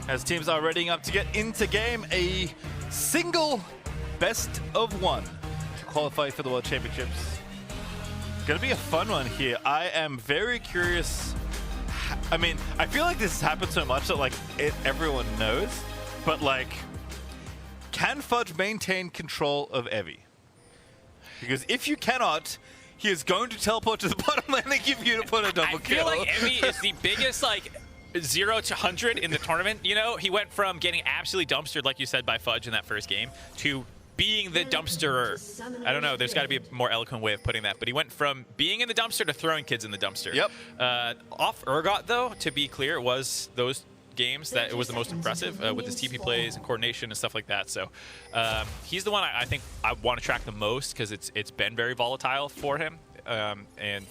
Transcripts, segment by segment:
As teams are readying up to get into game, a single best of one to qualify for the World Championships. Gonna be a fun one here. I am very curious. I mean, I feel like this has happened so much that like everyone knows, but like, can Fudge maintain control of Evie? Because if you cannot, he is going to teleport to the bottom lane and give you to put a double kill. I feel like Evie is the biggest like 0 to 100 in the tournament. You know, he went from getting absolutely dumpstered, like you said, by Fudge in that first game, to being the dumpsterer. I don't know, there's got to be a more eloquent way of putting that, but he went from being in the dumpster to throwing kids in the dumpster. Yep. Off Urgot, though, to be clear, it was those games that it was the most impressive with his TP plays and coordination and stuff like that. So he's the one I think I want to track the most because it's been very volatile for him. And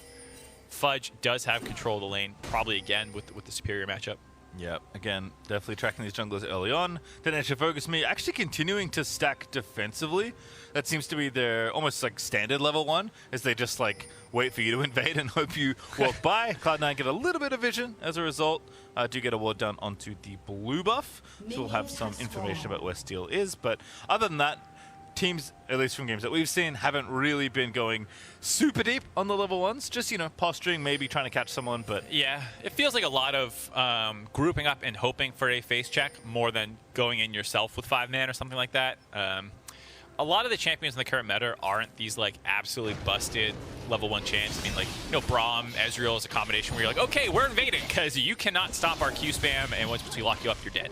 Fudge does have control of the lane, probably again with the superior matchup. Yeah, again, definitely tracking these junglers early on. DetonatioN actually continuing to stack defensively. That seems to be their almost like standard level 1, as they just like wait for you to invade and hope you walk by. Cloud9 get a little bit of vision as a result. Do get a ward done onto the blue buff, so we'll have some information about where Steel is. But other than that, teams, at least from games that we've seen, haven't really been going super deep on the level 1s. Just, you know, posturing, maybe trying to catch someone, but... Yeah, it feels like a lot of grouping up and hoping for a face check more than going in yourself with 5-man or something like that. A lot of the champions in the current meta aren't these, like, absolutely busted level 1 champs. I mean, like, you know, Braum, Ezreal is a combination where you're like, okay, we're invading because you cannot stop our Q spam, and once we lock you up, you're dead.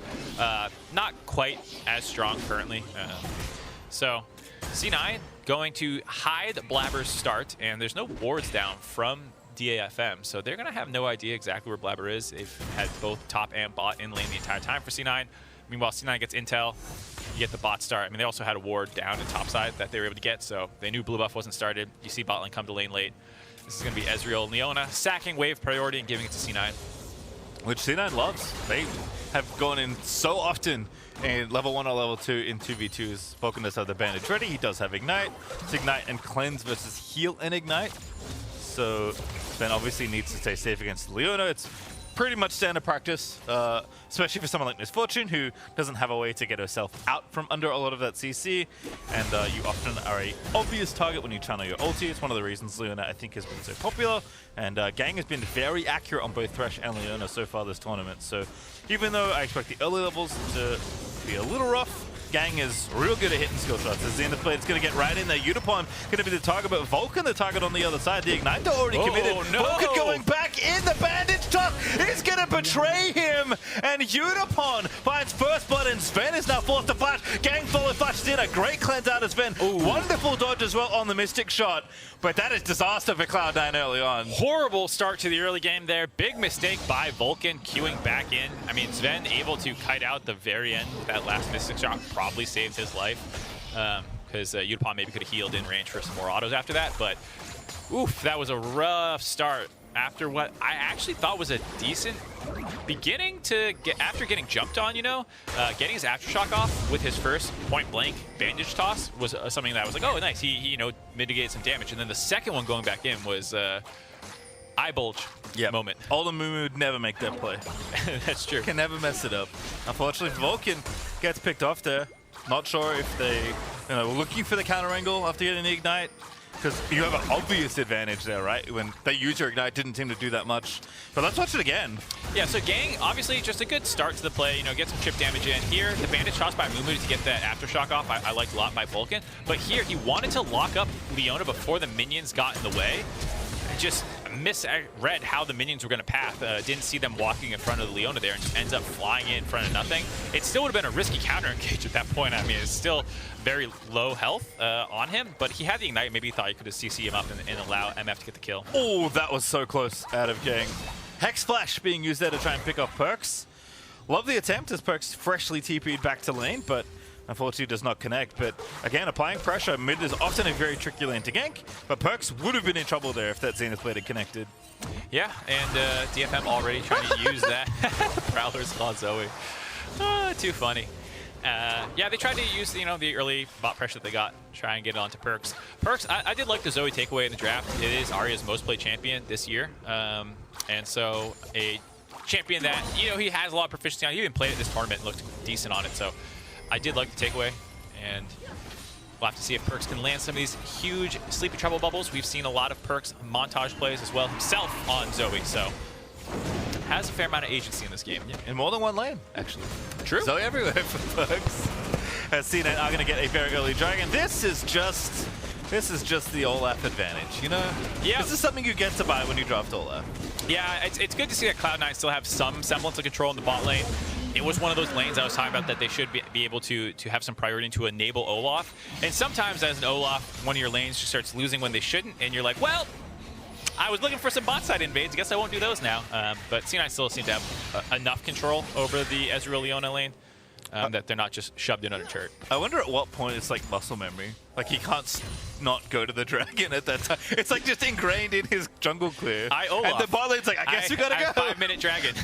Not quite as strong currently. So, C9 going to hide Blabber's start, and there's no wards down from DFM, so they're going to have no idea exactly where Blabber is. They've had both top and bot in lane the entire time for C9. Meanwhile, C9 gets intel, you get the bot start. I mean, they also had a ward down in top side that they were able to get, so they knew blue buff wasn't started. You see bot lane come to lane late. This is going to be Ezreal and Leona sacking wave priority and giving it to C9. Which C9 loves. They have gone in so often in level 1 or level 2 in 2v2s. Vulcan does have the bandage ready. He does have Ignite. It's Ignite and Cleanse versus Heal and Ignite. So Ben obviously needs to stay safe against Leona. It's pretty much standard practice, especially for someone like Misfortune, who doesn't have a way to get herself out from under a lot of that CC. And you often are an obvious target when you channel your ulti. It's one of the reasons Leona, I think, has been so popular. And Gang has been very accurate on both Thresh and Leona so far this tournament. So even though I expect the early levels to be a little rough, Gang is real good at hitting skill shots. As Zenith Blade's going to get right in there. Yutapon going to be the target, but Vulcan the target on the other side. The Igniter already committed. No. Vulcan going back in. The bandage top is going to betray him. And Yutapon finds first blood, and Sven is now forced to flash. Gang follow flashes in. A great cleanse out of Sven. Ooh. Wonderful dodge as well on the Mystic shot. But that is disaster for Cloud9 early on. Horrible start to the early game there. Big mistake by Vulcan queuing back in. I mean, Sven able to kite out the very end with that last Mystic shot. Probably saved his life because Yutapon maybe could have healed in range for some more autos after that. But oof, that was a rough start after what I actually thought was a decent beginning to get after getting jumped on, you know. Getting his aftershock off with his first point blank bandage toss was something that was like, oh, nice. He you know, mitigated some damage. And then the second one going back in was eye bulge moment. All the Moo would never make that play. That's true. Can never mess it up. Unfortunately, Vulcan gets picked off there. Not sure if they were looking for the counter angle after getting the Ignite. Because you have an obvious advantage there, right? When they use your Ignite, didn't seem to do that much. But let's watch it again. Yeah, so Gang, obviously just a good start to the play, you know, get some chip damage in. Here, the bandage toss by Mumu to get that aftershock off, I liked a lot by Vulcan. But here, he wanted to lock up Leona before the minions got in the way. And just misread how the minions were going to path. Didn't see them walking in front of the Leona there and just ends up flying in front of nothing. It still would have been a risky counter engage at that point. I mean, it's still very low health on him, but he had the Ignite. Maybe he thought he could have CC him up and allow MF to get the kill. Oh, that was so close out of Gang. Hex Flash being used there to try and pick off Perks. Love the attempt as Perks freshly TP'd back to lane, but unfortunately does not connect. But again, applying pressure, mid is often a very tricky lane to gank, but Perks would have been in trouble there if that Zenith Blade had connected. Yeah, and DFM already trying to use that. Prowler's Claw Zoe. Too funny. Yeah, they tried to use, you know, the early bot pressure that they got, try and get it onto Perks. Perks, I did like the Zoe takeaway in the draft. It is Arya's most played champion this year. And so a champion that, you know, he has a lot of proficiency on. He even played at this tournament and looked decent on it. So I did like the takeaway. And we'll have to see if Perkz can land some of these huge Sleepy Trouble bubbles. We've seen a lot of Perkz montage plays as well himself on Zoe. So has a fair amount of agency in this game. Yeah, in more than one lane, actually. True. Zoe everywhere for Perkz. As C9 are going to get a very early dragon. This is just the Olaf advantage, you know? Yeah. This is something you get to buy when you draft Olaf. Yeah, it's good to see that Cloud9 still have some semblance of control in the bot lane. It was one of those lanes I was talking about that they should be able to have some priority to enable Olaf. And sometimes as an Olaf, one of your lanes just starts losing when they shouldn't, and you're like, well, I was looking for some bot side invades. I guess I won't do those now. But C9 still seem to have enough control over the Ezreal Leona lane that they're not just shoved in under turret. I wonder at what point it's like muscle memory. Like he can't not go to the dragon at that time. It's like just ingrained in his jungle clear. Olaf. And the bot lane's like, I guess we gotta go. 5-minute dragon.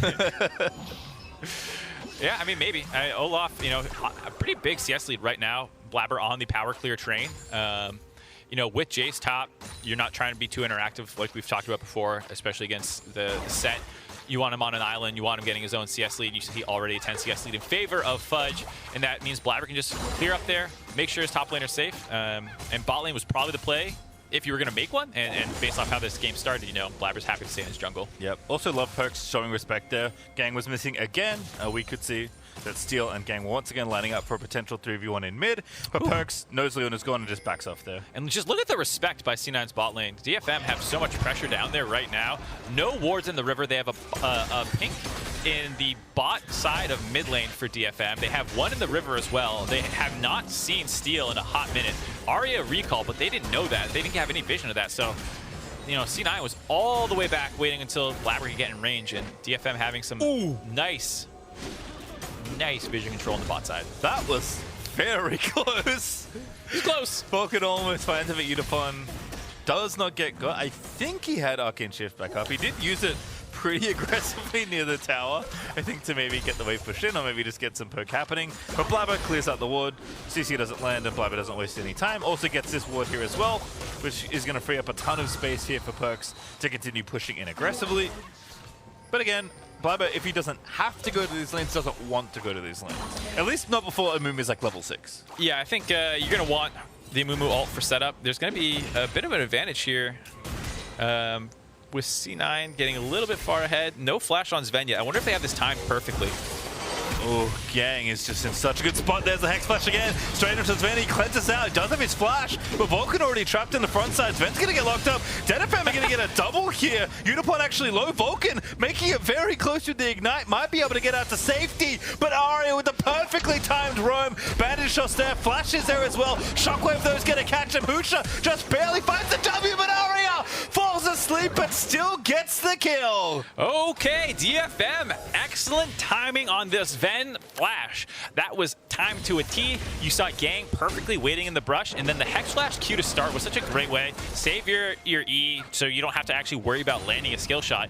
Yeah, I mean, maybe. Olaf, you know, a pretty big CS lead right now. Blabber on the power clear train. You know, with Jace top, you're not trying to be too interactive like we've talked about before, especially against the set. You want him on an island. You want him getting his own CS lead. You see already a 10 CS lead in favor of Fudge, and that means Blabber can just clear up there, make sure his top laner's safe. And bot lane was probably the play if you were going to make one, and based off how this game started, you know, Blabber's happy to stay in his jungle. Yep. Also love Perkz showing respect there. Gang was missing again. We could see that Steel and Gang once again lining up for a potential 3v1 in mid, but Perkz knows Leona's gone and just backs off there. And just look at the respect by C9's bot lane. DFM have so much pressure down there right now. No wards in the river. They have a pink in the bot side of mid lane for DFM. They have one in the river as well. They have not seen Steel in a hot minute. Arya recall, but they didn't know that. They didn't have any vision of that. So, you know, C9 was all the way back waiting until Blabber could get in range, and DFM having some nice vision control on the bot side. That was very close. It was close. Vulcan almost finds him at Udapon. Does not get got. I think he had Arcane Shift back up. He did use it pretty aggressively near the tower, I think, to maybe get the wave pushed in or maybe just get some poke happening. But Blabber clears out the ward. CC doesn't land and Blabber doesn't waste any time. Also gets this ward here as well, which is going to free up a ton of space here for Perkz to continue pushing in aggressively. But again, Blabber, if he doesn't have to go to these lanes, doesn't want to go to these lanes. At least not before Amumu is like level 6. Yeah, I think you're going to want the Amumu ult for setup. There's going to be a bit of an advantage here with C9 getting a little bit far ahead. No flash on Sven yet. I wonder if they have this timed perfectly. Oh, Gang is just in such a good spot. There's the Hex Flash again. Straight into Sven. He cleanses out. He does have his flash, but Vulcan already trapped in the front side. Sven's going to get locked up. DFM are going to get a double here. Udapon actually low. Vulcan making it very close to the Ignite. Might be able to get out to safety, but Arya with the perfectly timed roam. Bandage shots there. Flash is there as well. Shockwave, though, is going to catch him. Husha just barely finds the W, but Arya falls asleep but still gets the kill. Okay, DFM. Excellent timing on this Sven flash. That was timed to a T. You saw Gang perfectly waiting in the brush, and then the Hex Flash Q to start was such a great way. Save your E so you don't have to actually worry about landing a skill shot.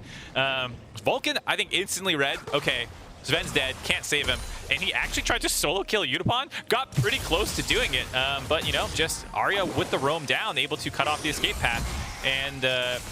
Vulcan, I think, instantly read, okay, Sven's dead, can't save him. And he actually tried to solo kill Udapon, got pretty close to doing it. But, you know, just Arya with the roam down, able to cut off the escape path, and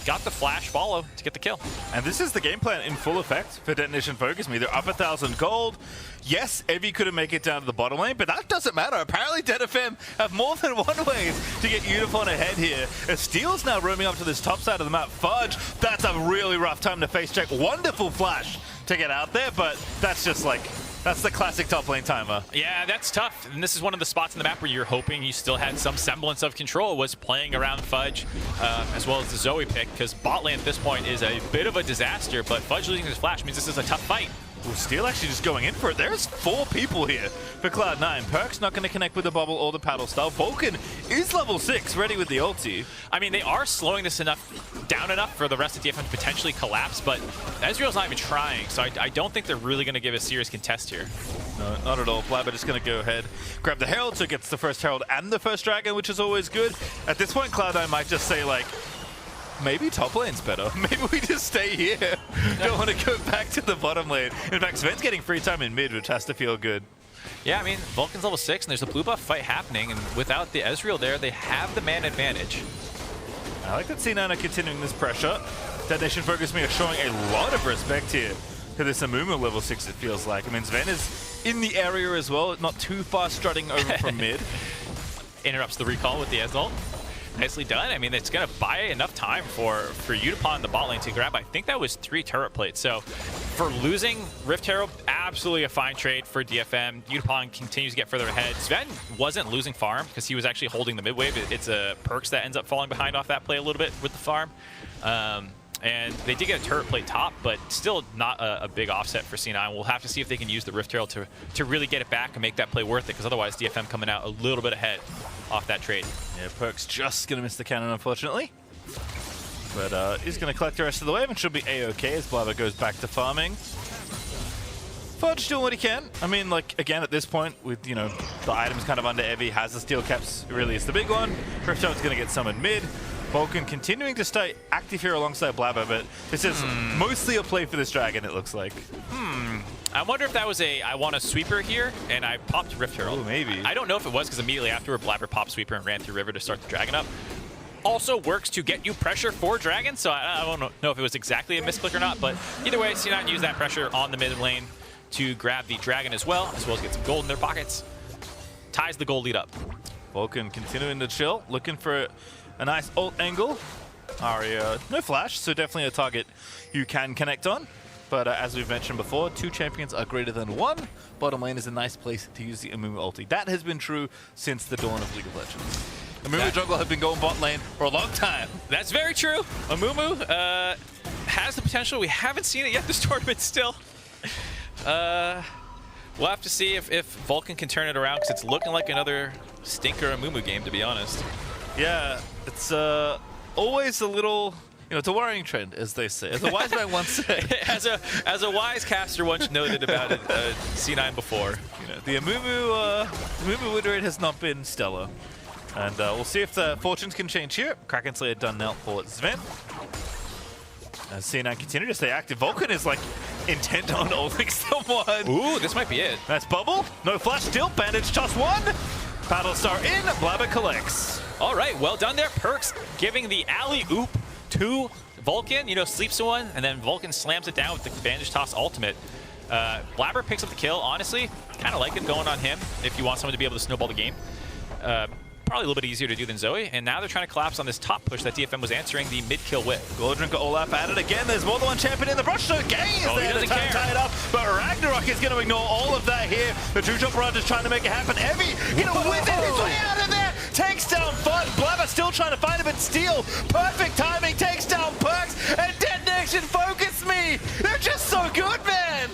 got the flash follow to get the kill. And this is the game plan in full effect for Detonation Focus Me. They're up 1,000 gold. Yes, Evie couldn't make it down to the bottom lane, but that doesn't matter. Apparently DFM have more than one way to get Udapon ahead here. As Steel's now roaming up to this top side of the map. Fudge, that's a really rough time to face check. Wonderful flash to get out there, but that's just like, that's the classic top lane timer. Yeah, that's tough. And this is one of the spots in the map where you're hoping you still had some semblance of control, was playing around Fudge, as well as the Zoe pick, because bot lane at this point is a bit of a disaster, but Fudge losing his flash means this is a tough fight. Ooh, Steel actually just going in for it. There's 4 people here for Cloud9. Perkz not going to connect with the bubble or the paddle style. Vulcan is level 6, ready with the ulti. I mean, they are slowing this down enough for the rest of DFM to potentially collapse, but Ezreal's not even trying, so I don't think they're really going to give a serious contest here. No, not at all. Blabber just going to go ahead, grab the Herald, so gets the first Herald and the first Dragon, which is always good. At this point, Cloud9 might just say, like, maybe top lane's better. Maybe we just stay here. Don't want to go back to the bottom lane. In fact, Sven's getting free time in mid, which has to feel good. Yeah, I mean, Vulcan's level 6, and there's a blue buff fight happening, and without the Ezreal there, they have the man advantage. I like that C9 are continuing this pressure. Detonation Focus Me are showing a lot of respect here to this Amumu level 6, it feels like. I mean, Sven is in the area as well, not too far strutting over from mid. Interrupts the recall with the Ezreal. Nicely done. I mean, it's going to buy enough time for Utapon in the bot lane to grab. I think that was 3 turret plates. So for losing Rift Herald, absolutely a fine trade for DFM. Utapon continues to get further ahead. Sven wasn't losing farm because he was actually holding the mid wave. It's a Perks that ends up falling behind off that play a little bit with the farm. And they did get a turret plate top, but still not a big offset for C9. We'll have to see if they can use the Rift Herald to really get it back and make that play worth it, because otherwise DFM coming out a little bit ahead off that trade. Yeah, Perks just going to miss the cannon, unfortunately. But he's going to collect the rest of the wave and should be A-okay as Blabber goes back to farming. Fudge doing what he can. I mean, like, again, at this point, with, you know, the items kind of under Evie, has the steel caps, really is the big one. Rift Herald's going to get summoned mid. Vulcan continuing to stay active here alongside Blabber, but this is mostly a play for this dragon, it looks like. I wonder if that was I want a sweeper here, and I popped Rift Herald. Oh, maybe. I don't know if it was, because immediately afterward, Blabber popped sweeper and ran through river to start the dragon up. Also works to get you pressure for dragon, so I don't know if it was exactly a misclick or not, but either way, C9 used that pressure on the mid lane to grab the dragon as well as get some gold in their pockets. Ties the gold lead up. Vulcan continuing to chill, looking for a nice ult angle. Arya, no flash, so definitely a target you can connect on. But as we've mentioned before, 2 champions are greater than 1. Bottom lane is a nice place to use the Amumu ulti. That has been true since the dawn of League of Legends. Amumu jungle have been going bot lane for a long time. That's very true. Amumu has the potential. We haven't seen it yet this tournament still. We'll have to see if Vulcan can turn it around, because it's looking like another stinker Amumu game, to be honest. Yeah, it's always a little, you know, it's a worrying trend, as they say. As a wise man once said. as a wise caster once noted about it, C9 before. You know, the Amumu win rate has not been stellar. And we'll see if the fortunes can change here. Kraken Slayer done now for Sven. As C9 continue to stay active, Vulcan is like intent on ulting someone. Ooh, this might be it. That's bubble. No flash still. Bandage just one. Battlestar in. Blabber collects. All right, well done there. Perks giving the alley-oop to Vulcan. You know, sleeps one, and then Vulcan slams it down with the bandage toss ultimate. Blabber picks up the kill. Honestly, kind of like it going on him if you want someone to be able to snowball the game. Probably a little bit easier to do than Zoe, and now they're trying to collapse on this top push that DFM was answering the mid-kill with. Goldrinker Olaf at it again. There's more than one champion in the brush, so Gay is there to tie it up, but Ragnarok is going to ignore all of that here. The two-shot barrage is trying to make it happen. Evie, you know, whipping his way out of there, takes down Fun. Blabber still trying to find him, but Steel, perfect timing, takes down Perks, and Detonation focus me. They're just so good, man.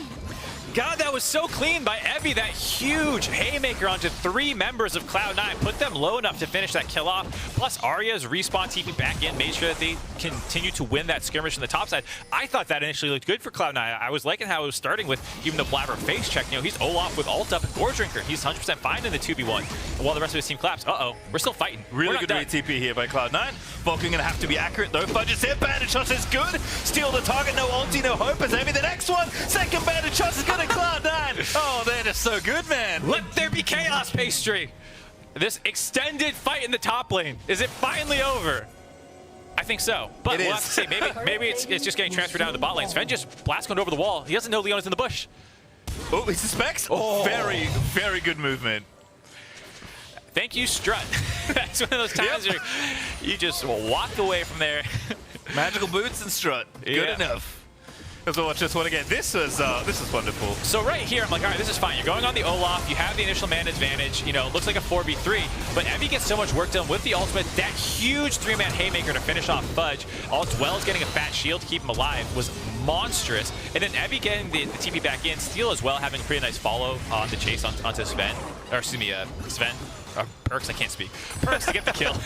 God, that was so clean by Evie. That huge haymaker onto 3 members of Cloud9. Put them low enough to finish that kill off. Plus Arya's respawn TP back in made sure that they continue to win that skirmish on the top side. I thought that initially looked good for Cloud9. I was liking how it was starting with even the Blabber face check. You know, he's Olaf with ult up and Goredrinker. He's 100% fine in the 2v1. While the rest of his team collapsed. Uh-oh, we're still fighting. Really good TP here by Cloud9. Vulcan going to have to be accurate though. Fudge is here. Bandage shot is good. Steal the target. No ulti, no hope. As Evie the next one. Second bandage shot is good at Cloud9. Oh, they're just so good, man. Let there be chaos, Pastry. This extended fight in the top lane. Is it finally over? I think so. But we'll have to see. Maybe it's just getting transferred down to the bot lane. Sven just blast going over the wall. He doesn't know Leona's in the bush. Oh, he suspects? Oh. Very, very good movement. Thank you, Strut. That's one of those times where you just walk away from there. Magical boots and Strut. Good enough. As well, watch this one again. This is wonderful. So right here, I'm like, all right, this is fine. You're going on the Olaf. You have the initial man advantage. You know, it looks like a 4v3. But Evie gets so much work done with the ultimate. That huge 3-man haymaker to finish off Fudge, all as well as getting a fat shield to keep him alive, was monstrous. And then Evie getting the TP back in. Steel as well, having a pretty nice follow on the chase onto Sven. Or excuse me, Sven. Perks, I can't speak. Perks to get the kill.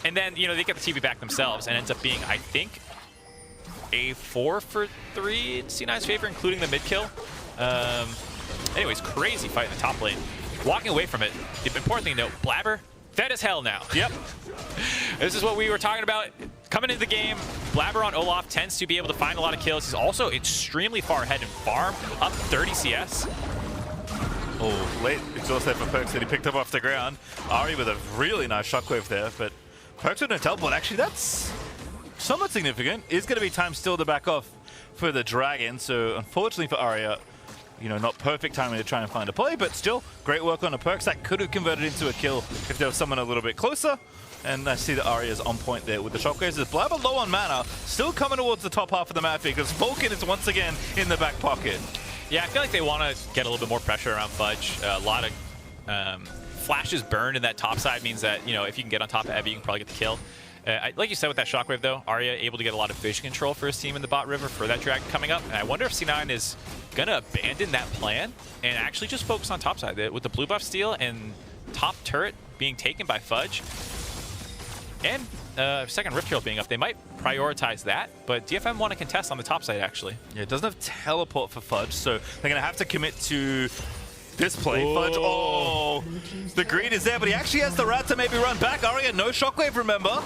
And then, you know, they get the TP back themselves and ends up being, I think, a 4 for 3 in C9's favor, including the mid kill. Anyways, crazy fight in the top lane. Walking away from it, the important thing to note, Blabber, fed as hell now. Yep. This is what we were talking about. Coming into the game, Blabber on Olaf tends to be able to find a lot of kills. He's also extremely far ahead in farm, up 30 CS. Oh, late exhaust there for Perks that he picked up off the ground. Ari with a really nice shockwave there, but Perks with no teleport. Actually, that's somewhat significant. Is going to be time still to back off for the Dragon. So unfortunately for Arya, you know, not perfect timing to try and find a play, but still great work on the perks. That could have converted into a kill if there was someone a little bit closer. And I see that Arya's on point there with the shockwaves. There's Blabber low on mana, still coming towards the top half of the map because Vulcan is once again in the back pocket. Yeah, I feel like they want to get a little bit more pressure around Fudge. A lot of flashes burned in that top side means that, you know, if you can get on top of Evie, you can probably get the kill. Like you said with that shockwave though, Arya able to get a lot of vision control for his team in the bot river for that Dragon coming up. And I wonder if C9 is gonna abandon that plan and actually just focus on top side. With the blue buff steal and top turret being taken by Fudge and second Rift Herald being up, they might prioritize that, but DFM want to contest on the top side actually. Yeah, it doesn't have teleport for Fudge, so they're gonna have to commit to this play. Fudge, oh, the greed is there, but he actually has the rat to maybe run back. Arya, no shockwave, remember?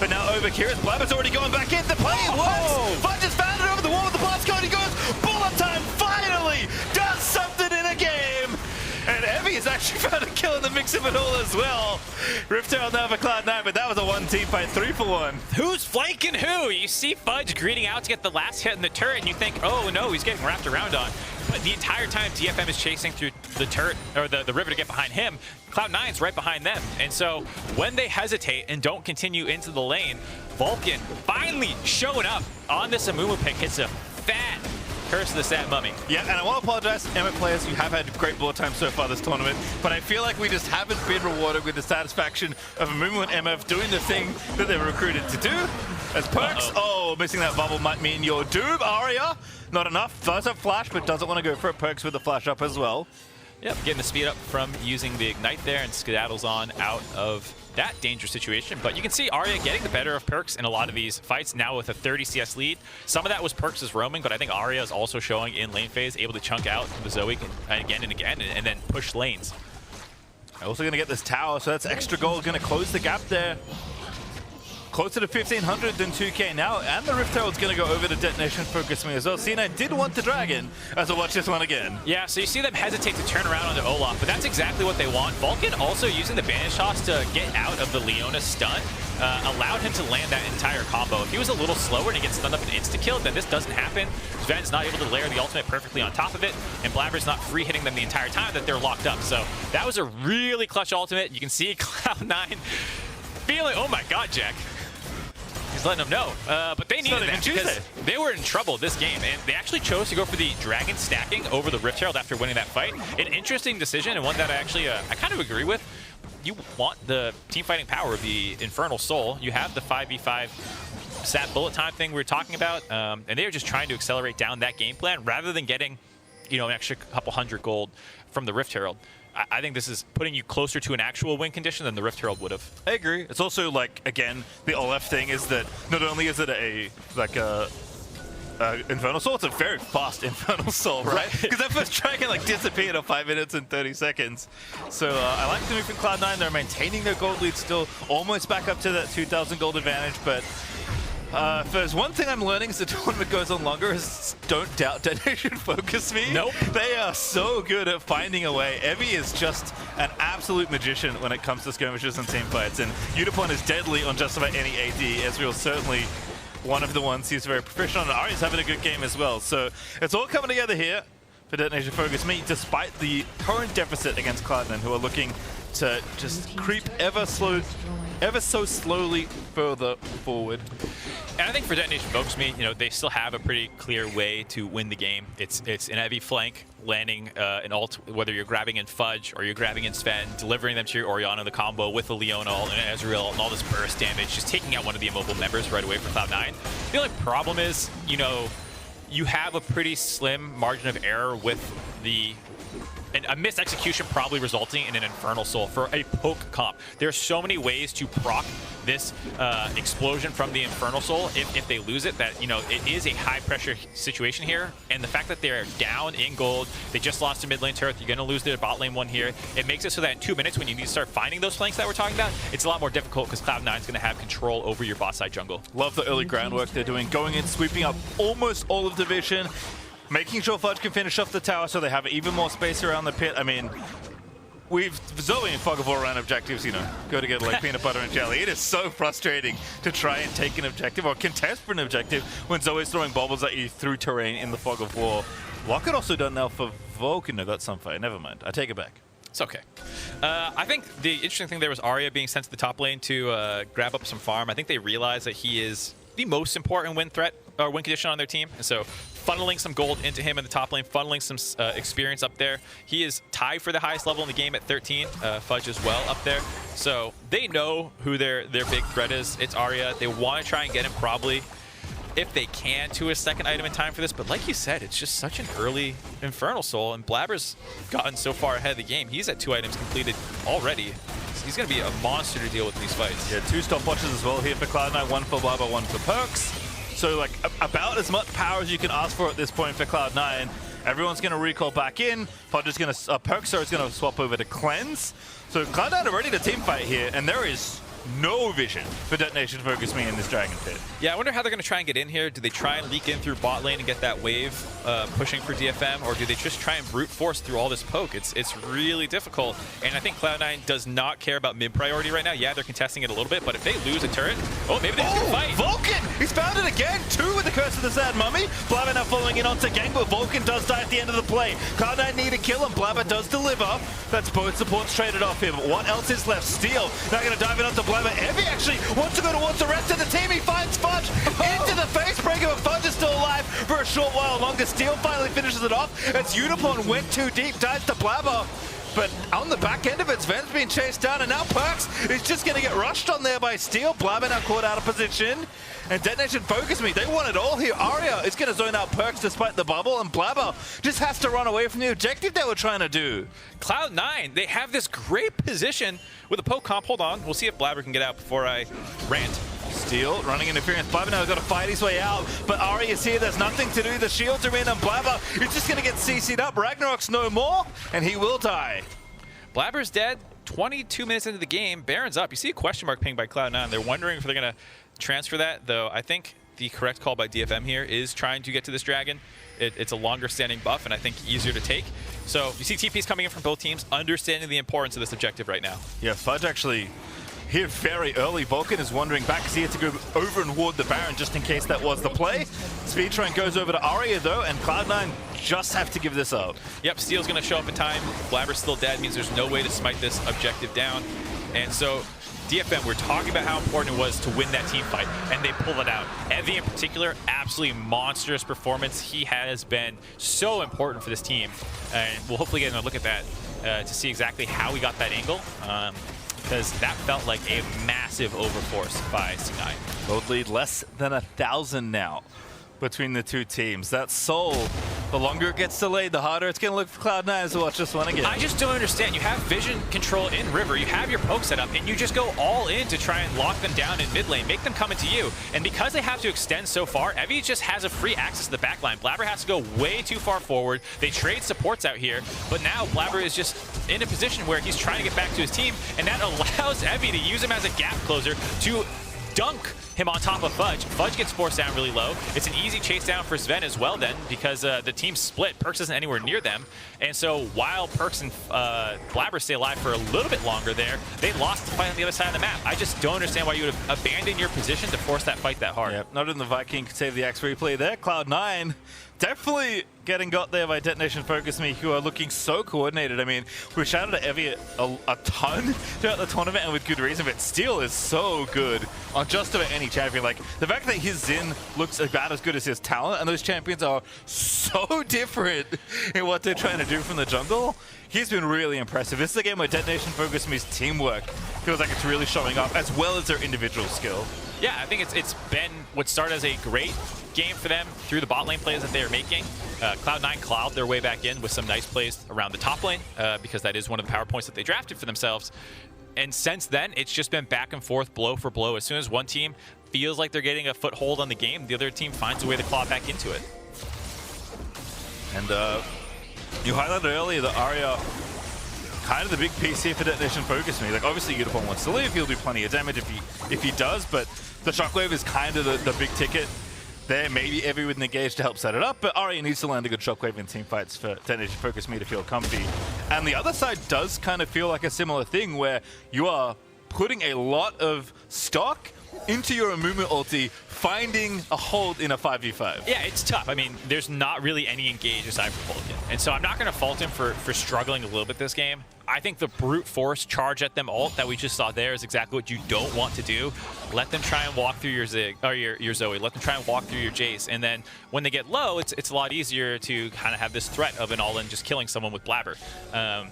But now over here, Blabber's already going back in. The play works! Fudge has found it over the wall with the blast code. He goes, bullet time, finally! Does something in a game! And Evie has actually found a kill in the mix of it all as well. Rift Herald now for Cloud9, but that was a one-team fight, 3-for-1. Who's flanking who? You see Fudge greeting out to get the last hit in the turret, and you think, oh no, he's getting wrapped around on. But the entire time DFM is chasing through the turret, or the river to get behind him, Cloud9's right behind them. And so when they hesitate and don't continue into the lane, Vulcan finally showing up on this Amumu pick, hits a fat Curse of the Sad Mummy. Yeah, and I want to apologize, Emmet players, you have had great bullet time so far this tournament, but I feel like we just haven't been rewarded with the satisfaction of Amumu and MF doing the thing that they were recruited to do. As perks, missing that bubble might mean your doom. Arya, not enough. Does have flash, but doesn't want to go for it. Perks with the flash up as well. Yep, getting the speed up from using the Ignite there and skedaddles on out of that dangerous situation. But you can see Arya getting the better of Perks in a lot of these fights now with a 30 CS lead. Some of that was Perks' roaming, but I think Arya is also showing in lane phase, able to chunk out the Zoe again and again and then push lanes. Also going to get this tower, so that's extra gold. Going to close the gap there. Closer to 1,500 than 2K now, and the Rift Herald's going to go over to Detonation Focus Me as well. C9 did want the Dragon, as I watch this one again. Yeah, so you see them hesitate to turn around onto Olaf, but that's exactly what they want. Vulcan also using the Banish Toss to get out of the Leona stun, allowed him to land that entire combo. If he was a little slower and he gets stunned up and insta-killed, then this doesn't happen. Sven's not able to layer the ultimate perfectly on top of it, and Blabber's not free hitting them the entire time that they're locked up. So that was a really clutch ultimate. You can see Cloud9 feeling, oh my god, Jack. He's letting them know, but they needed that because they were in trouble this game, and they actually chose to go for the Dragon stacking over the Rift Herald after winning that fight. An interesting decision, and one that I actually I kind of agree with. You want the team fighting power of the Infernal Soul. You have the 5v5 sat bullet time thing we were talking about, and they were just trying to accelerate down that game plan rather than getting, you know, an extra couple hundred gold from the Rift Herald. I think this is putting you closer to an actual win condition than the Rift Herald would have. I agree. It's also like, again, the Olaf thing is that not only is it a Infernal Soul, it's a very fast Infernal Soul, right? Because that first Dragon like disappeared in 5 minutes and 30 seconds. So I like the move from Cloud9. They're maintaining their gold lead still, almost back up to that 2,000 gold advantage, but if there's one thing I'm learning as the tournament goes on longer is don't doubt Detonation Focus Me. Nope. They are so good at finding a way. Evie is just an absolute magician when it comes to skirmishes and team fights, and Unipon is deadly on just about any AD. Ezreal certainly one of the ones he's very proficient on, and Arya's having a good game as well. So it's all coming together here for Detonation Focus Me, despite the current deficit against Cloud9, who are looking to just creep ever so slowly further forward. And I think for Detonation Focus Me, you know, they still have a pretty clear way to win the game. It's an heavy flank, landing an ult, whether you're grabbing in Fudge or you're grabbing in Sven, delivering them to your Orianna, the combo with the Leona ult and Ezreal and all this burst damage, just taking out one of the immobile members right away for Cloud9. The only problem is, you know, you have a pretty slim margin of error with a missed execution probably resulting in an Infernal Soul for a poke comp. There's so many ways to proc this explosion from the Infernal Soul if they lose it, that, you know, it is a high pressure situation here. And the fact that they're down in gold, they just lost a mid lane turret, you're going to lose their bot lane one here. It makes it so that in 2 minutes when you need to start finding those flanks that we're talking about, it's a lot more difficult because Cloud9 is going to have control over your bot side jungle. Love the early groundwork they're doing, going in, sweeping up almost all of the vision, making sure Fudge can finish off the tower so they have even more space around the pit. I mean, we've Zoe and Fog of War around objectives, you know, go together like peanut butter and jelly. It is so frustrating to try and take an objective or contest for an objective when Zoe's throwing bubbles at you through terrain in the Fog of War. Lockett also done now for Vulcan. No, that's Sunfire. Never mind. I take it back. It's okay. I think the interesting thing there was Arya being sent to the top lane to grab up some farm. I think they realized that he is the most important win threat or win condition on their team, and so funneling some gold into him in the top lane, funneling some experience up there. He is tied for the highest level in the game at 13. Fudge as well up there. So they know who their big threat is. It's Arya. They want to try and get him probably, if they can, to a second item in time for this. But like you said, it's just such an early Infernal Soul, and Blabber's gotten so far ahead of the game. He's at 2 items completed already. He's going to be a monster to deal with these fights. Yeah, 2 stopwatches as well here for Cloud9, 1 for Blabber, 1 for Perks. So like about as much power as you can ask for at this point for Cloud9. Everyone's going to recall back in. Fudge is going to, Perkster is going to swap over to Cleanse. So Cloud9 are ready to team fight here, and there is no vision for Detonation Focus Me in this Dragon Pit. Yeah, I wonder how they're going to try and get in here. Do they try and leak in through bot lane and get that wave pushing for DFM, or do they just try and brute force through all this poke? It's really difficult, and I think Cloud9 does not care about mid priority right now. Yeah, they're contesting it a little bit, but if they lose a turret, maybe they just can fight. Vulcan! He's found it again! 2 with the Curse of the Sad Mummy. Blabber now following in onto gang, but Vulcan does die at the end of the play. Cloud9 need a kill, and Blabber does deliver. That's both supports traded off here, but what else is left? Steel now going to dive in onto Blabber. Heavy actually wants to go towards the rest of the team. He finds Fudge into the face breaker, but Fudge is still alive for a short while longer. Steel finally finishes it off. It's Unicorn went too deep, dives to Blabber. But on the back end of it, Sven's being chased down, and now Perks is just going to get rushed on there by Steel. Blabber now caught out of position. And Detonation Focus Me, they want it all here. Arya is going to zone out Perks despite the bubble, and Blabber just has to run away from the objective they were trying to do. Cloud9, they have this great position with a poke comp. Hold on, we'll see if Blabber can get out before I rant. Steel running interference. Blabber now has got to fight his way out, but Arya is here. There's nothing to do. The shields are in, and Blabber is just going to get CC'd up. Ragnarok's no more, and he will die. Blabber's dead. 22 minutes into the game, Baron's up. You see a question mark pinged by Cloud9. They're wondering if they're going to transfer that, though I think the correct call by DFM here is trying to get to this dragon. It's a longer standing buff, and I think easier to take. So you see TPs coming in from both teams, understanding the importance of this objective right now. Yeah, Fudge actually here very early. Vulcan is wandering back because he had to go over and ward the Baron just in case that was the play. Speed Train goes over to Arya though, and Cloud9 just have to give this up. Yep, Steel's going to show up in time. Blabber's still dead, means there's no way to smite this objective down. And so DFM, we're talking about how important it was to win that team fight, and they pull it out. Evie in particular, absolutely monstrous performance. He has been so important for this team, and we'll hopefully get a look at that to see exactly how we got that angle. Because that felt like a massive overforce by C9. Both lead less than 1,000 now between the two teams. That Soul, the longer it gets delayed, the harder it's going to look for Cloud9 to watch this one again. I just don't understand. You have vision control in River, you have your poke set up, and you just go all in to try and lock them down in mid lane, make them come into you. And because they have to extend so far, Evie just has a free access to the back line. Blabber has to go way too far forward. They trade supports out here, but now Blabber is just in a position where he's trying to get back to his team, and that allows Evie to use him as a gap closer to dunk him on top of Fudge. Fudge gets forced down really low. It's an easy chase down for Sven as well then, because the team split. Perks isn't anywhere near them. And so while Perks and Blabber stay alive for a little bit longer there, they lost the fight on the other side of the map. I just don't understand why you would have abandoned your position to force that fight that hard. Yep, not in the Viking could save the Axe replay there. Cloud9 definitely getting got there by Detonation Focus Me, who are looking so coordinated. I mean, we shouted at Evie a ton throughout the tournament, and with good reason, but Steel is so good on just about any champion. Like, the fact that his Xin looks about as good as his talent, and those champions are so different in what they're trying to do from the jungle, he's been really impressive. This is a game where Detonation Focus Me's teamwork feels like it's really showing up, as well as their individual skill. Yeah, I think it's been what started as a great game for them through the bot lane plays that they are making. Cloud9 clawed their way back in with some nice plays around the top lane, because that is one of the power points that they drafted for themselves. And since then, it's just been back and forth, blow for blow. As soon as one team feels like they're getting a foothold on the game, the other team finds a way to claw back into it. And you highlighted earlier that Arya, kind of the big piece here for Detonation Focus Me. Like, obviously Unicorn wants to live, he'll do plenty of damage if he does, but the Shockwave is kind of the big ticket there. Maybe Evie with an engage to help set it up, but Arya needs to land a good shockwave in team fights for Detonation Focus Me to feel comfy. And the other side does kind of feel like a similar thing where you are putting a lot of stock into your Amumu ulti, finding a hold in a 5v5. Yeah, it's tough. I mean, there's not really any engage aside from Vulcan. And so I'm not going to fault him for struggling a little bit this game. I think the brute force charge at them ult that we just saw there is exactly what you don't want to do. Let them try and walk through your Zig, or your Zoe. Let them try and walk through your Jace. And then when they get low, it's a lot easier to kind of have this threat of an all-in just killing someone with Blabber.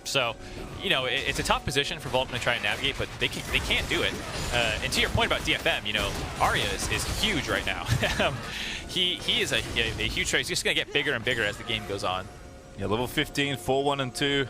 So, you know, it's a tough position for Vulcan to try and navigate, but they can't do it. And to your point about DFM, you know, Arya is huge right now. He is a huge threat. He's just going to get bigger and bigger as the game goes on. Yeah, level 15, 4-1 and 2.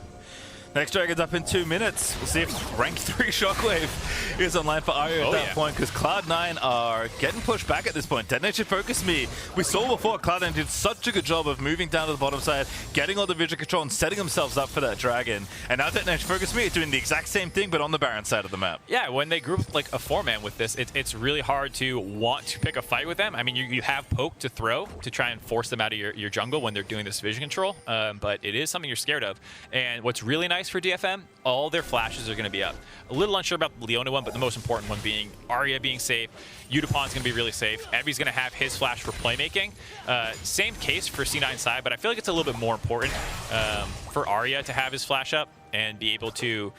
Next Dragon's up in 2 minutes. We'll see if rank 3 Shockwave is online for Arya at that point, because Cloud9 are getting pushed back at this point. Detonation Focus Me. We saw before Cloud9 did such a good job of moving down to the bottom side, getting all the vision control and setting themselves up for that Dragon. And now Detonation Focus Me is doing the exact same thing, but on the Baron side of the map. Yeah, when they group like a 4-man with this, it's really hard to want to pick a fight with them. I mean, you have poke to throw to try and force them out of your jungle when they're doing this vision control, but it is something you're scared of. And what's really nice for DFM, all their flashes are going to be up. A little unsure about the Leona one, but the most important one being Arya being safe. Udapon's going to be really safe. Evie's going to have his flash for playmaking. Same case for C9 side, but I feel like it's a little bit more important for Arya to have his flash up and be able to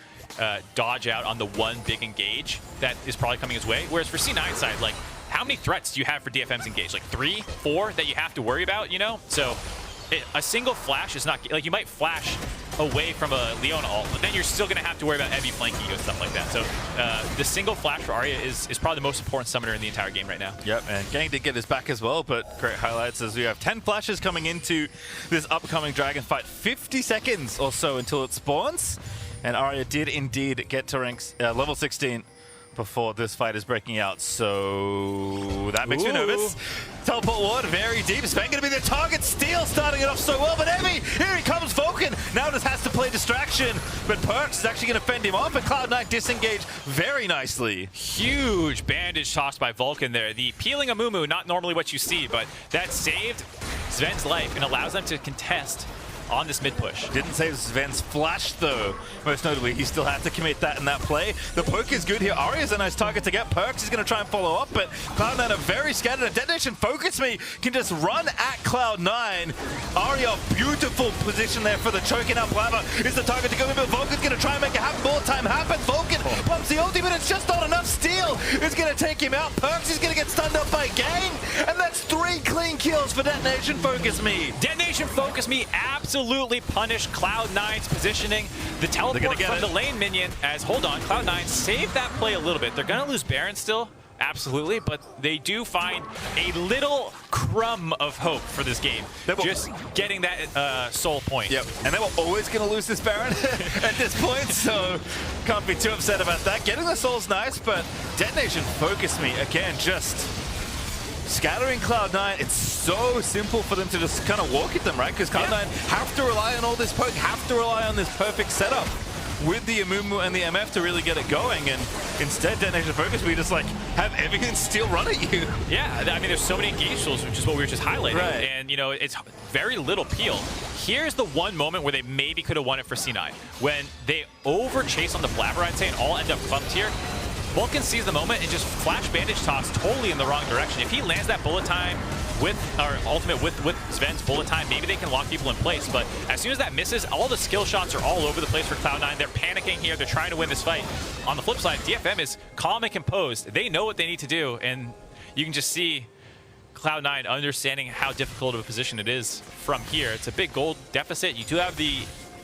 dodge out on the one big engage that is probably coming his way. Whereas for C9 side, like, how many threats do you have for DFM's engage? Like 3, 4 that you have to worry about, you know? So a single flash is not, like, you might flash away from a Leona ult, but then you're still going to have to worry about Evie flanking you and stuff like that. So the single flash for Arya is probably the most important summoner in the entire game right now. Yep, and Gang did get his back as well, but great highlights as we have 10 flashes coming into this upcoming Dragon fight. 50 seconds or so until it spawns, and Arya did indeed get to ranks level 16 before this fight is breaking out, so that makes me nervous. Teleport ward, very deep. Sven going to be the target. Steel starting it off so well, but Evie, here he comes, Vulcan. Now just has to play distraction, but Perks is actually going to fend him off, and Cloud9 disengage very nicely. Huge bandage tossed by Vulcan there. The peeling Amumu, not normally what you see, but that saved Sven's life and allows them to contest on this mid push. Didn't save Sven's flash though. Most notably, he still had to commit that in that play. The poke is good here. Arya's a nice target to get. Perks is going to try and follow up, but Cloud9 are very scattered. A Detonation Focus Me can just run at Cloud9. Arya, beautiful position there for the choking out. Blabber is the target to go in, but Vulcan's going to try and make it happen. More time happen. Vulcan pumps the ulti, but it's just not enough. Steel is going to take him out. Perks is going to get stunned up by Gang, and that's 3 clean kills for Detonation Focus Me. Detonation Focus Me absolutely punished Cloud9's positioning. The teleport from the lane minion as, hold on, Cloud9 saved that play a little bit. They're going to lose Baron still, absolutely, but they do find a little crumb of hope for this game. Just getting that soul point. Yep, and they were always going to lose this Baron at this point, so can't be too upset about that. Getting the soul's nice, but Detonation Focus Me, again, just scattering Cloud9. It's so simple for them to just kind of walk at them, right? Because Cloud9 have to rely on all this poke, have to rely on this perfect setup with the Amumu and the MF to really get it going, and instead Detonation Focus, we just like have everything still run at you. Yeah, I mean, there's so many engage tools, which is what we were just highlighting, right. And you know, it's very little peel. Here's the one moment where they maybe could have won it for C9. When they over chase on the Blabber, I'd say, and all end up bumped here. Vulcan sees the moment and just flash bandage toss totally in the wrong direction. If he lands that bullet time with, or ultimate with Sven's bullet time, maybe they can lock people in place. But as soon as that misses, all the skill shots are all over the place for Cloud9. They're panicking here. They're trying to win this fight. On the flip side, DFM is calm and composed. They know what they need to do, and you can just see Cloud9 understanding how difficult of a position it is from here. It's a big gold deficit. You do have the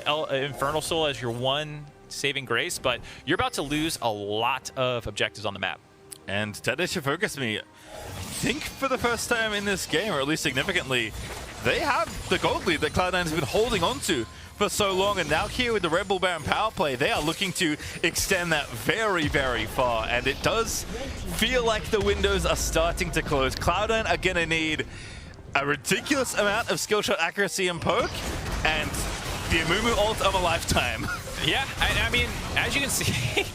Infernal Soul as your one saving grace, but you're about to lose a lot of objectives on the map. And Detonation Focus Me, I think for the first time in this game, or at least significantly, they have the gold lead that Cloud9 has been holding on to for so long, and now here with the Red Bull Baron power play, they are looking to extend that very, very far, and it does feel like the windows are starting to close. Cloud9 are going to need a ridiculous amount of skill shot accuracy and poke, and the Amumu ult of a lifetime. Yeah, I mean, as you can see,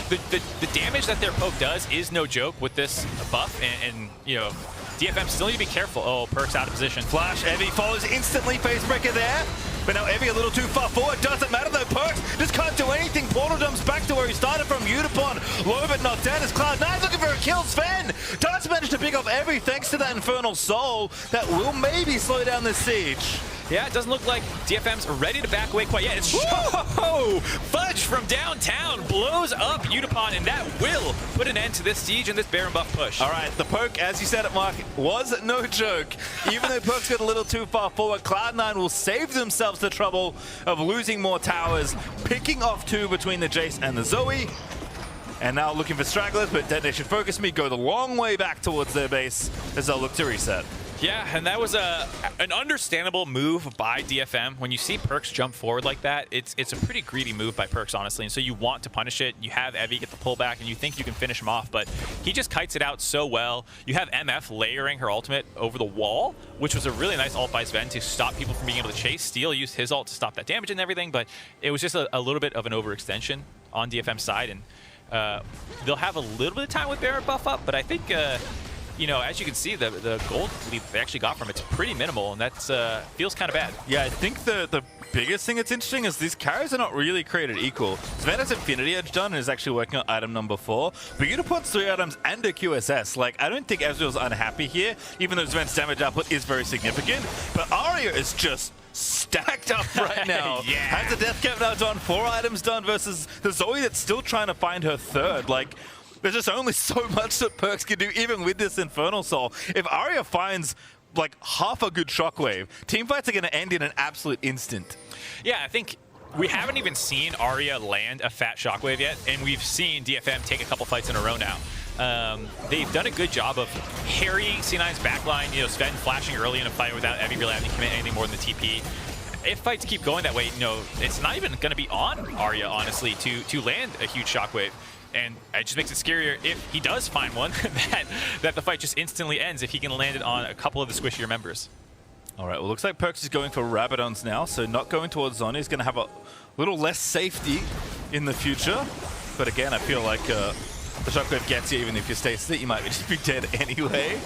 the damage that their poke does is no joke with this buff, and you know, DFM still need to be careful. Oh, Perk's out of position. Flash, Evie follows instantly, Facebreaker there. But now Evie a little too far forward. Doesn't matter though, Perks just can't do anything. Portal jumps back to where he started from. Unipon, low but not dead as Cloud9 looking for a kill. Sven does manage to pick off Evie thanks to that Infernal Soul that will maybe slow down the siege. Yeah, it doesn't look like DFM's ready to back away quite yet. It's Whoa! Fudge from downtown blows up Unipon, and that will put an end to this siege and this Baron buff push. All right, the poke, as you said it, Mark, was no joke. Even though Perks got a little too far forward, Cloud9 will save themselves the trouble of losing more towers, picking off 2 between the Jace and the Zoe. And now looking for stragglers, but Detonation Focus Me go the long way back towards their base as they'll look to reset. Yeah, and that was an understandable move by DFM. When you see Perks jump forward like that, it's a pretty greedy move by Perks, honestly, and so you want to punish it. You have Evie get the pullback, and you think you can finish him off, but he just kites it out so well. You have MF layering her ultimate over the wall, which was a really nice ult by Sven to stop people from being able to chase. Steel used his ult to stop that damage and everything, but it was just a little bit of an overextension on DFM's side, and they'll have a little bit of time with Baron buff up, but I think you know, as you can see, the gold lead they actually got from it's pretty minimal, and that's feels kind of bad. Yeah, I think the biggest thing that's interesting is these carries are not really created equal. Sven has Infinity Edge done and is actually working on item number 4, but Unipon's 3 items and a QSS. Like, I don't think Ezreal's unhappy here, even though Sven's damage output is very significant, but Arya is just stacked up right now. Yeah. Has the Death Cap now done, 4 items done versus the Zoe that's still trying to find her 3rd. Like, there's just only so much that Perks can do, even with this Infernal Soul. If Arya finds like half a good shockwave, teamfights are going to end in an absolute instant. Yeah, I think we haven't even seen Arya land a fat shockwave yet, and we've seen DFM take a couple fights in a row now. They've done a good job of harrying C9's backline. You know, Sven flashing early in a fight without Evie really having to commit anything more than the TP. If fights keep going that way, you know, it's not even going to be on Arya, honestly, to land a huge shockwave. And it just makes it scarier if he does find one, that the fight just instantly ends if he can land it on a couple of the squishier members. All right, well, looks like Perks is going for Rabadons now, so not going towards Zon. He's going to have a little less safety in the future. But again, I feel like the shockwave gets you, even if you stay still, you might just be dead anyway.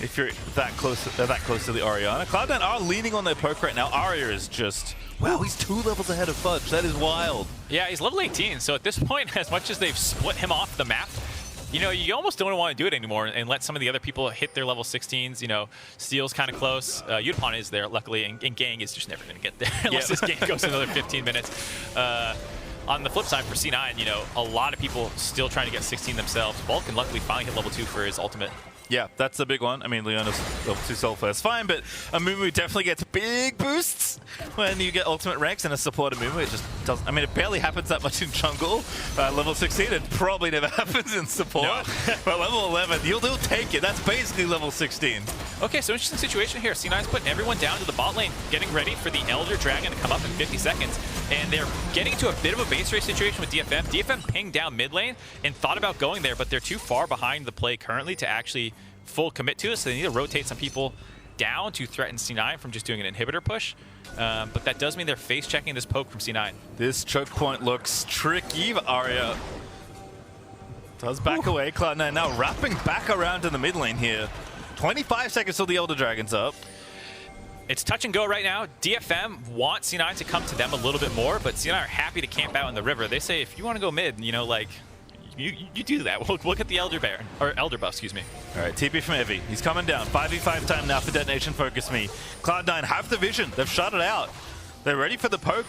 If you're that close to the Orianna. Cloud9 are leaning on their poke right now. Arya is just, wow, he's 2 levels ahead of Fudge. That is wild. Yeah, he's level 18, so at this point, as much as they've split him off the map, you know, you almost don't want to do it anymore and let some of the other people hit their level 16s. You know, Steel's kind of close. Unipon is there, luckily, and Gang is just never going to get there unless this game goes another 15 minutes. On the flip side, for C9, you know, a lot of people still trying to get 16 themselves. Vulcan luckily finally hit level 2 for his ultimate. Yeah, that's the big one. I mean, Leona's level 2 soul first, fine, but a Mumu definitely gets big boosts when you get ultimate ranks, and a supported Mumu, it just doesn't. I mean, it barely happens that much in jungle. Level 16, it probably never happens in support. No. But level 11, you'll take it. That's basically level 16. Okay, so interesting situation here. C9's putting everyone down to the bot lane, getting ready for the Elder Dragon to come up in 50 seconds. And they're getting into a bit of a base race situation with DFM. DFM pinged down mid lane and thought about going there, but they're too far behind the play currently to actually full commit to it, so they need to rotate some people down to threaten C9 from just doing an inhibitor push. But that does mean they're face checking this poke from C9. This choke point looks tricky, but Arya does back away. Cloud9 now wrapping back around to the mid lane here. 25 seconds till the Elder Dragon's up. It's touch and go right now. DFM want C9 to come to them a little bit more, but C9 are happy to camp out in the river. They say, if you want to go mid, you know, like, you do that. We'll look at the Elder Baron, or Elder buff, excuse me. All right, TP from Evie. He's coming down. 5v5 time now for Detonation Focus Me. Cloud9 have the vision. They've shut it out. They're ready for the poke.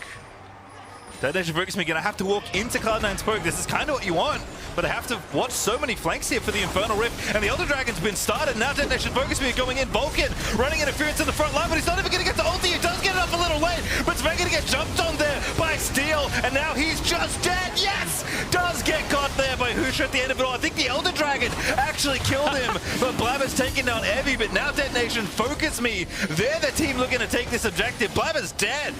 Detonation Focus Me gonna have to walk into Cloud9's poke. This is kind of what you want, but they have to watch so many flanks here for the Infernal Rift, and the Elder Dragon's been started. Now Detonation Focus Me going in. Vulcan running interference in the front line, but he's not even gonna get the ulti. He does get it up a little late, but Sven gonna get jumped on there by Steel, and now he's just dead. Yes! Does get caught there by Husha at the end of it all. I think the Elder Dragon actually killed him, but Blabber's taking down Evie, but now Detonation Focus Me. They're the team looking to take this objective. Blabber's dead.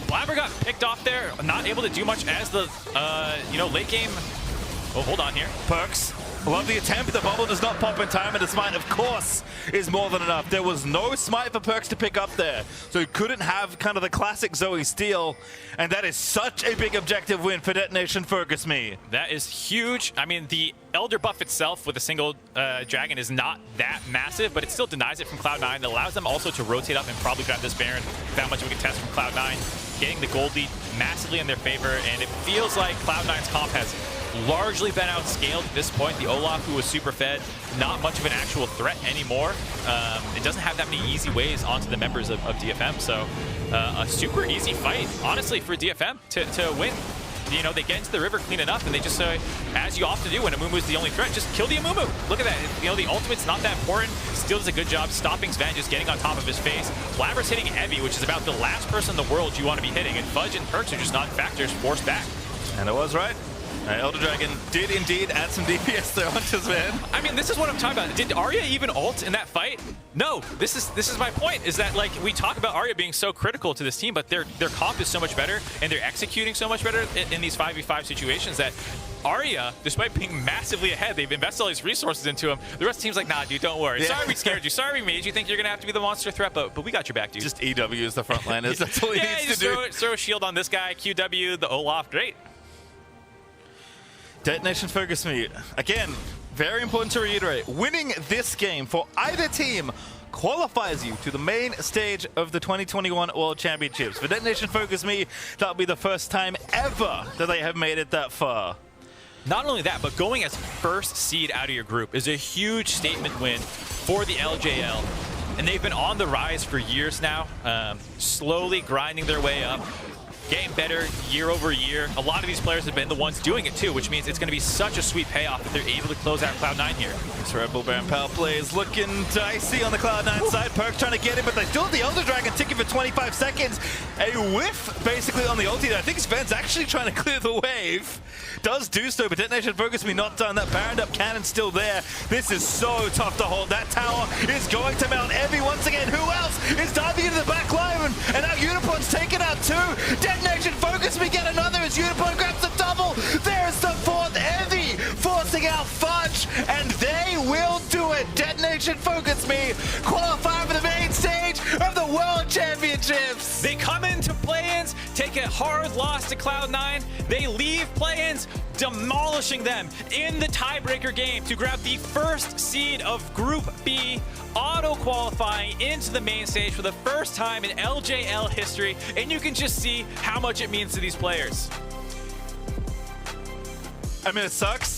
Blabber got picked off there, not able to do much as the, you know, late game. Oh, hold on here. Perks Love the attempt. The bubble does not pop in time, and the smite, of course, is more than enough. There was no smite for Perkz to pick up there, so he couldn't have kind of the classic Zoe steal, and that is such a big objective win for Detonation Focus Me. That is huge. I mean, the Elder buff itself with a single dragon is not that massive, but it still denies it from Cloud9. It allows them also to rotate up and probably grab this Baron without much of a contest from Cloud9, getting the gold lead massively in their favor, and it feels like Cloud9's comp has largely been outscaled at this point. The Olaf, who was super fed, not much of an actual threat anymore. It doesn't have that many easy ways onto the members of DFM, so a super easy fight, honestly, for DFM to win. You know, they get into the river clean enough, and they just, as you often do when Amumu's the only threat, just kill the Amumu. Look at that. You know, the ultimate's not that important. Still does a good job stopping Sven, just getting on top of his face. Blabber's hitting Evie, which is about the last person in the world you want to be hitting, and Fudge and Perkz are just not factors, forced back. And it was right. Elder Dragon did indeed add some DPS there onto Sven. I mean, this is what I'm talking about. Did Arya even ult in that fight? No. This is my point, is that, like, we talk about Arya being so critical to this team, but their comp is so much better, and they're executing so much better in these 5v5 situations that Arya, despite being massively ahead, they've invested all these resources into him. The rest of the team's like, nah, dude, don't worry. Yeah. Sorry we scared you. Sorry we made you think you're going to have to be the monster threat, but we got your back, dude. Just EW is the frontliners. That's all he needs to do. Throw a shield on this guy, QW, the Olaf, great. Detonation Focus Me. Again, very important to reiterate. Winning this game for either team qualifies you to the main stage of the 2021 World Championships. For Detonation Focus Me, that'll be the first time ever that they have made it that far. Not only that, but going as first seed out of your group is a huge statement win for the LJL. And they've been on the rise for years now, slowly grinding their way up, getting better year over year. A lot of these players have been the ones doing it too, which means it's going to be such a sweet payoff if they're able to close out Cloud9 here. This Red Bull Baron power play is looking dicey on the Cloud9 side. Perkz trying to get it, but they still have the Elder Dragon ticking for 25 seconds. A whiff, basically, on the ulti there. I think Sven's actually trying to clear the wave. Does do so, but Detonation Focus Me not done. That Baroned up cannon still there. This is so tough to hold. That tower is going to mount Evie once again. Who else is diving into the back line? And now Unicorn's taken out two. Detonation Focus Me get another as Unicorn grabs the double. There's the fourth. Evie forcing out Fudge, and they will do it. Detonation Focus Me qualify for the main stage of the World Championships. They come into play-ins, take a hard loss to Cloud9. They leave play-ins, demolishing them in the tiebreaker game to grab the first seed of Group B, auto-qualifying into the main stage for the first time in LJL history, and you can just see how much it means to these players. I mean, it sucks.